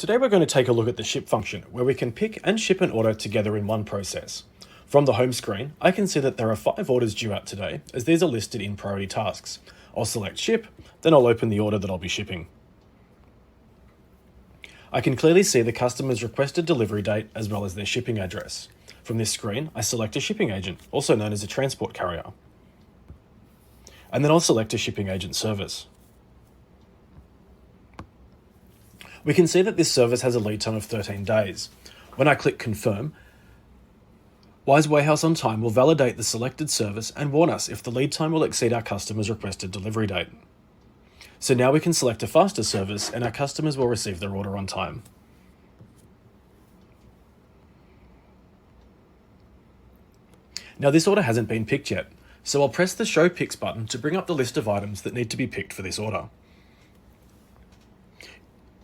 Today we're going to take a look at the ship function, where we can pick and ship an order together in one process. From the home screen, I can see that there are 5 orders due out today, as these are listed in priority tasks. I'll select ship, then I'll open the order that I'll be shipping. I can clearly see the customer's requested delivery date as well as their shipping address. From this screen, I select a shipping agent, also known as a transport carrier. And then I'll select a shipping agent service. We can see that this service has a lead time of 13 days. When I click confirm, Wiise Warehouse OnTime will validate the selected service and warn us if the lead time will exceed our customer's requested delivery date. So now we can select a faster service and our customers will receive their order on time. Now this order hasn't been picked yet, so I'll press the Show Picks button to bring up the list of items that need to be picked for this order.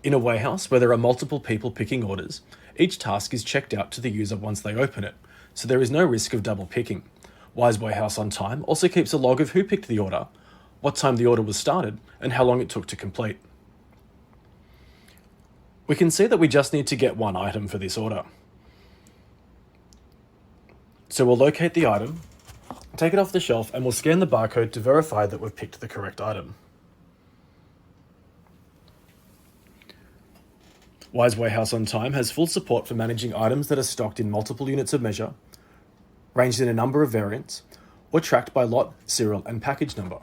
In a warehouse where there are multiple people picking orders, each task is checked out to the user once they open it, so there is no risk of double picking. Wiise Warehouse OnTime also keeps a log of who picked the order, what time the order was started, and how long it took to complete. We can see that we just need to get one item for this order. So we'll locate the item, take it off the shelf, and we'll scan the barcode to verify that we've picked the correct item. Wiise Warehouse OnTime has full support for managing items that are stocked in multiple units of measure, ranged in a number of variants, or tracked by lot, serial, and package number.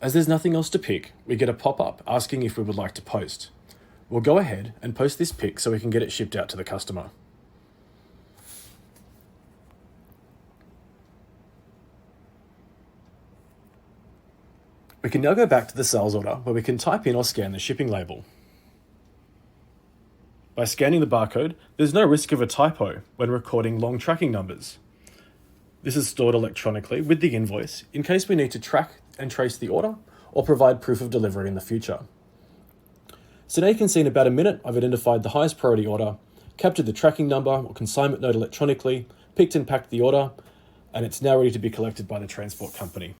As there's nothing else to pick, we get a pop-up asking if we would like to post. We'll go ahead and post this pick so we can get it shipped out to the customer. We can now go back to the sales order where we can type in or scan the shipping label. By scanning the barcode, there's no risk of a typo when recording long tracking numbers. This is stored electronically with the invoice in case we need to track and trace the order or provide proof of delivery in the future. So now you can see in about a minute I've identified the highest priority order, captured the tracking number or consignment note electronically, picked and packed the order, and it's now ready to be collected by the transport company.